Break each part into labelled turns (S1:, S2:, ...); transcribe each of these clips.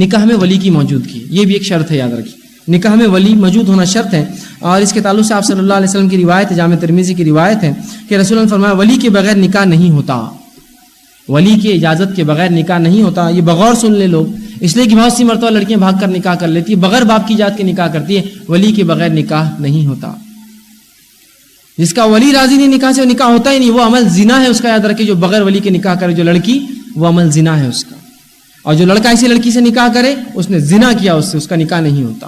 S1: نکاح میں ولی کی موجودگی یہ بھی ایک شرط ہے، یاد رکھیے نکاح میں ولی موجود ہونا شرط ہے. اور اس کے تعلق سے آپ صلی اللہ علیہ وسلم کی روایت ہے، جامع ترمذی کی روایت ہے کہ رسول اللہ نے فرمایا ولی کے بغیر نکاح نہیں ہوتا، ولی کی اجازت کے بغیر نکاح نہیں ہوتا. یہ بغور سن لے لوگ، اس لیے کہ بہت سی مرتبہ لڑکیاں بھاگ کر نکاح کر لیتی ہے، بغیر باپ کی اجازت کے نکاح کرتی ہے. ولی کے بغیر نکاح نہیں ہوتا. جس کا ولی راضی نہیں نکاح سے، وہ نکاح ہوتا ہی نہیں. وہ عمل زنا ہے اس کا، یاد رکھے. جو بغیر ولی کے نکاح کرے جو لڑکی، وہ عمل زنا ہے اس کا. اور جو لڑکا ایسی لڑکی سے نکاح کرے اس نے زنا کیا، اس سے اس کا نکاح نہیں ہوتا.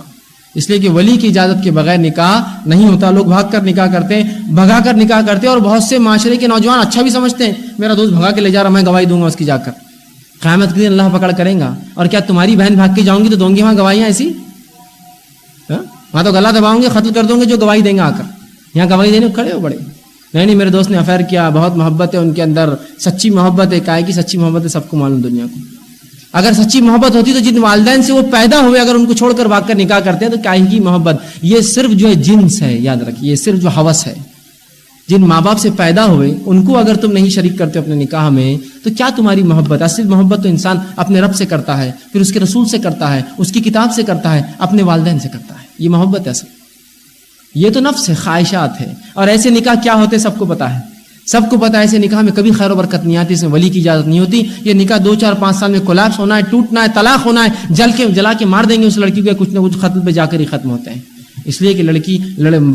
S1: اس لیے کہ ولی کی اجازت کے بغیر نکاح نہیں ہوتا. لوگ بھاگ کر نکاح کرتے ہیں، بھگا کر نکاح کرتے ہیں. اور بہت سے معاشرے کے نوجوان اچھا بھی سمجھتے ہیں، میرا دوست بھگا کے لے جا رہا، میں گواہی دوں گا اس کی جا کر. قیامت کے دن اللہ پکڑ کریں گا. اور کیا تمہاری بہن بھاگ کے جاؤں گی تو دوں گی وہاں گواہیاں ایسی؟ وہاں تو گلا دباؤں گے، قتل کر دوں گے جو گواہی دیں گا آ کر. یہاں گواہی دینے کھڑے ہو بڑے. نہیں میرے دوست نے افیئر کیا، بہت محبت ہے ان کے اندر، سچی محبت ہے. کائے کی سچی محبت ہے سب کو معلوم دنیا کو. اگر سچی محبت ہوتی تو جن والدین سے وہ پیدا ہوئے اگر ان کو چھوڑ کر بھاگ کر نکاح کرتے ہیں تو کائے کی محبت. یہ صرف جو ہے جنس ہے، یاد رکھیے یہ صرف جو ہوس ہے. جن ماں باپ سے پیدا ہوئے ان کو اگر تم نہیں شریک کرتے اپنے نکاح میں تو کیا تمہاری محبت؟ اصل محبت تو انسان اپنے رب سے کرتا ہے، پھر اس کے رسول سے کرتا ہے، اس کی کتاب سے کرتا ہے، اپنے والدین سے کرتا ہے. یہ محبت ہے اصل. یہ تو نفس ہے، خواہشات ہے. اور ایسے نکاح کیا ہوتے سب کو پتا ہے. سب کو پتا ہے ایسے نکاح میں کبھی خیر و برکت نہیں آتی، اس میں ولی کی اجازت نہیں ہوتی. یہ نکاح 2 4 5 سال میں کولیپس ہونا ہے، ٹوٹنا ہے، طلاق ہونا ہے، جلا کے مار دیں گے اس لڑکی کو، کچھ نہ کچھ خط پہ جا کر ہی ختم ہوتے ہیں. اس لیے کہ لڑکی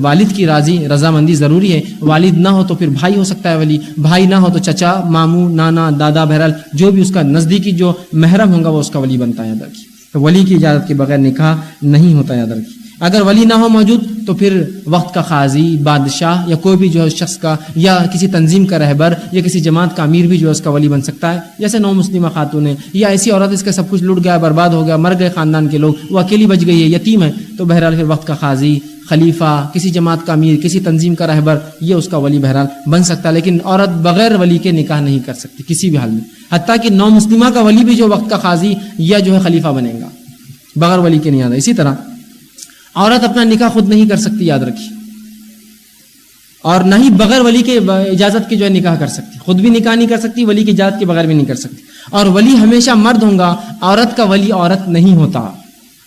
S1: والد کی رضامندی ضروری ہے. والد نہ ہو تو پھر بھائی ہو سکتا ہے ولی، بھائی نہ ہو تو چچا، ماموں، نانا، دادا، بہرحال جو بھی اس کا نزدیکی جو محرم ہوگا وہ اس کا ولی بنتا ہے. یاد رکھیے تو ولی کی اجازت کے بغیر نکاح نہیں ہوتا. یاد رکھیے اگر ولی نہ ہو موجود تو پھر وقت کا قاضی، بادشاہ یا کوئی بھی جو ہے شخص کا، یا کسی تنظیم کا رہبر یا کسی جماعت کا امیر بھی جو ہے اس کا ولی بن سکتا ہے. جیسے نو مسلمہ خاتون ہے یا ایسی عورت اس کا سب کچھ لٹ گیا، برباد ہو گیا، مر گئے خاندان کے لوگ، وہ اکیلی بچ گئی ہے، یتیم ہے، تو بہرحال پھر وقت کا قاضی، خلیفہ، کسی جماعت کا امیر، کسی تنظیم کا رہبر، یہ اس کا ولی بہرحال بن سکتا ہے. لیکن عورت بغیر ولی کے نکاح نہیں کر سکتی کسی بھی حال میں. حتیٰ کہ نو مسلمہ کا ولی بھی جو وقت کا قاضی یا جو ہے خلیفہ بنے گا، بغیر ولی کے نہیں آتا. اسی طرح عورت اپنا نکاح خود نہیں کر سکتی، یاد رکھیے. اور نہ ہی بغیر ولی کے اجازت کے جو ہے نکاح کر سکتی. خود بھی نکاح نہیں کر سکتی، ولی کی اجازت کے بغیر بھی نہیں کر سکتی. اور ولی ہمیشہ مرد ہوگا، عورت کا ولی عورت نہیں ہوتا.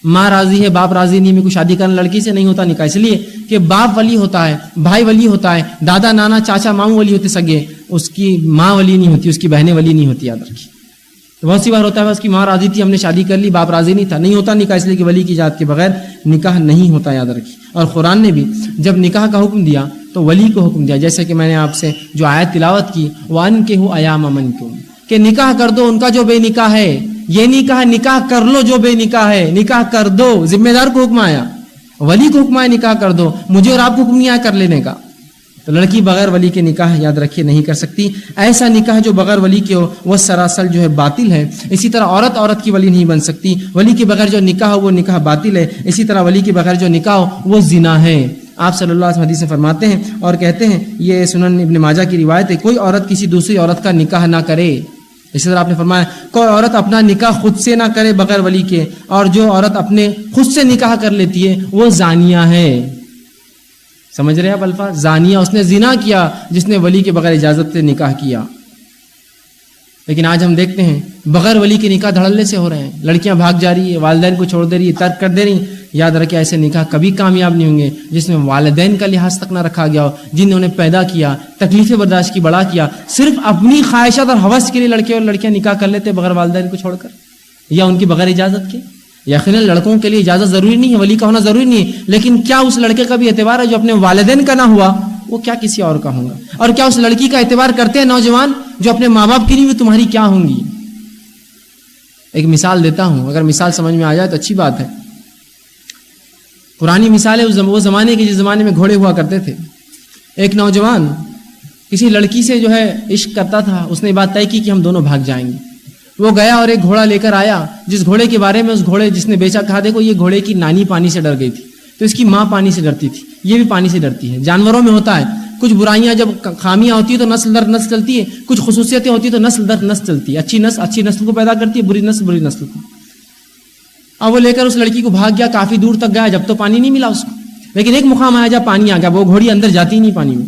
S1: ماں راضی ہے، باپ راضی نہیں، میں کوئی شادی کرنے لڑکی سے نہیں ہوتا نکاح، اس لیے کہ باپ ولی ہوتا ہے، بھائی ولی ہوتا ہے، دادا، نانا، چاچا، ماموں ولی ہوتے سگے. اس کی ماں ولی نہیں ہوتی، اس کی بہنیں ولی نہیں ہوتی. یاد رکھیے تو بہت سی بار ہوتا ہے اس کی ماں راضی تھی، ہم نے شادی کر لی، باپ راضی نہیں تھا، نہیں ہوتا نکاح، اس لیے کہ ولی کی اجازت کے بغیر نکاح نہیں ہوتا. یاد رکھیے. اور قرآن نے بھی جب نکاح کا حکم دیا تو ولی کو حکم دیا، جیسے کہ میں نے آپ سے جو آیت تلاوت کی، وَأَنكِحُوا أَيَامَ مِنكُمْ، کہ نکاح کر دو ان کا جو بے نکاح ہے. یہ نہیں کہا نکاح کر لو جو بے نکاح ہے، نکاح کر دو. ذمہ دار کو حکم آیا، ولی کو حکم آیا نکاح کر دو، مجھے اور آپ کو حکم نہیں آیا کر لینے کا. تو لڑکی بغیر ولی کے نکاح یاد رکھیے نہیں کر سکتی. ایسا نکاح جو بغیر ولی کے ہو وہ سراسر جو ہے باطل ہے. اسی طرح عورت کی ولی نہیں بن سکتی. ولی کے بغیر جو نکاح ہو وہ نکاح باطل ہے. اسی طرح ولی کے بغیر جو نکاح ہو وہ زنا ہے. آپ صلی اللہ علیہ وسلم حدیث میں فرماتے ہیں اور کہتے ہیں، یہ سنن ابن ماجہ کی روایت ہے، کوئی عورت کسی دوسری عورت کا نکاح نہ کرے. اسی طرح آپ نے فرمایا کوئی عورت اپنا نکاح خود سے نہ کرے بغیر ولی کے، اور جو عورت اپنے خود سے نکاح کر لیتی ہے وہ زانیہ ہے. سمجھ رہے ہیں آپ الفاظ؟ زانیہ اس نے زنا کیا جس نے ولی کے بغیر اجازت سے نکاح کیا. لیکن آج ہم دیکھتے ہیں بغیر ولی کے نکاح دھڑلے سے ہو رہے ہیں. لڑکیاں بھاگ جا رہی ہے، والدین کو چھوڑ دے رہی ہے، ترک کر دے رہی. یاد رکھیں ایسے نکاح کبھی کامیاب نہیں ہوں گے جس میں والدین کا لحاظ تک نہ رکھا گیا ہو، جنہوں نے پیدا کیا، تکلیفیں برداشت کی، بڑا کیا. صرف اپنی خواہشات اور ہوس کے لیے لڑکے اور لڑکیاں نکاح کر لیتے بغیر والدین کو چھوڑ کر یا ان کی بغیر اجازت کے. یقیناً لڑکوں کے لیے اجازت ضروری نہیں ہے، ولی کا ہونا ضروری نہیں ہے، لیکن کیا اس لڑکے کا بھی اعتبار ہے جو اپنے والدین کا نہ ہوا وہ کیا کسی اور کا ہوگا؟ اور کیا اس لڑکی کا اعتبار کرتے ہیں نوجوان جو اپنے ماں باپ کی نہیں ہوئی تمہاری کیا ہوں گی؟ ایک مثال دیتا ہوں، اگر مثال سمجھ میں آ جائے تو اچھی بات ہے. پرانی مثال ہے وہ زمانے کی، جس زمانے میں گھوڑے ہوا کرتے تھے. ایک نوجوان کسی لڑکی سے جو ہے عشق کرتا تھا، اس نے بات طے کی کہ ہم دونوں بھاگ جائیں گے. وہ گیا اور ایک گھوڑا لے کر آیا، جس گھوڑے کے بارے میں اس گھوڑے جس نے بیچا کہا دیکھو یہ گھوڑے کی نانی پانی سے ڈر گئی تھی تو اس کی ماں پانی سے ڈرتی تھی، یہ بھی پانی سے ڈرتی ہے. جانوروں میں ہوتا ہے، کچھ برائیاں جب خامیاں ہوتی ہے تو نسل در نسل چلتی ہے، کچھ خصوصیتیں ہوتی ہے تو نسل در نسل چلتی ہے. اچھی نسل کو پیدا کرتی ہے، بری نسل کو. اب وہ لے کر اس لڑکی کو بھاگ گیا، کافی دور تک گیا، جب تو پانی نہیں ملا اس کو. لیکن ایک مقام آیا جب پانی آ گیا، وہ گھوڑی اندر جاتی ہی نہیں پانی میں.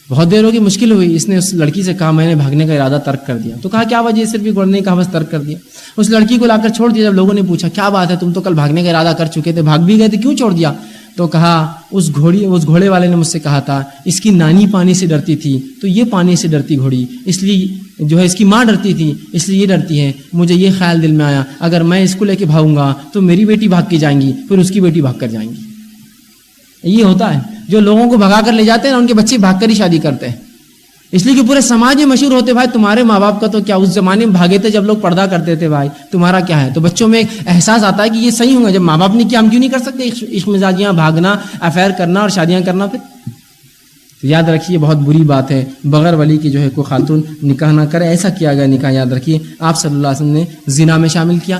S1: بہت دیر ہوگی، مشکل ہوئی، اس نے اس لڑکی سے کہا میں نے بھاگنے کا ارادہ ترک کر دیا. تو کہا کیا وجہ؟ صرف یہ گڑنے کا بس ترک کر دیا. اس لڑکی کو لا کر چھوڑ دیا. جب لوگوں نے پوچھا کیا بات ہے، تم تو کل بھاگنے کا ارادہ کر چکے تھے، بھاگ بھی گئے تھے، کیوں چھوڑ دیا؟ تو کہا اس گھوڑے والے نے مجھ سے کہا تھا اس کی نانی پانی سے ڈرتی تھی تو یہ پانی سے ڈرتی گھوڑی، اس لیے جو ہے اس کی ماں ڈرتی تھی اس لیے یہ ڈرتی ہے. مجھے یہ خیال دل میں آیا اگر میں اس کو لے کے بھاگوں گا تو میری بیٹی بھاگ کے جائیں گی، پھر اس کی بیٹی بھاگ کر جائیں گی. یہ ہوتا ہے جو لوگوں کو بھگا کر لے جاتے ہیں نا، ان کے بچے بھاگ کر ہی شادی کرتے ہیں. اس لیے کہ پورے سماج میں مشہور ہوتے بھائی تمہارے ماں باپ کا تو کیا، اس زمانے میں بھاگے تھے جب لوگ پردہ کرتے تھے، بھائی تمہارا کیا ہے. تو بچوں میں ایک احساس آتا ہے کہ یہ صحیح ہوگا، جب ماں باپ نے کیا ہم کیوں نہیں کر سکتے؟ عشق مزاجیاں، بھاگنا، افیئر کرنا اور شادیاں کرنا. پھر تو یاد رکھیے بہت بری بات ہے بغیر ولی کی جو ہے کوئی خاتون نکاح نہ کرے. ایسا کیا گیا نکاح، یاد رکھیے آپ صلی اللہ علیہ وسلم نے زنا میں شامل کیا.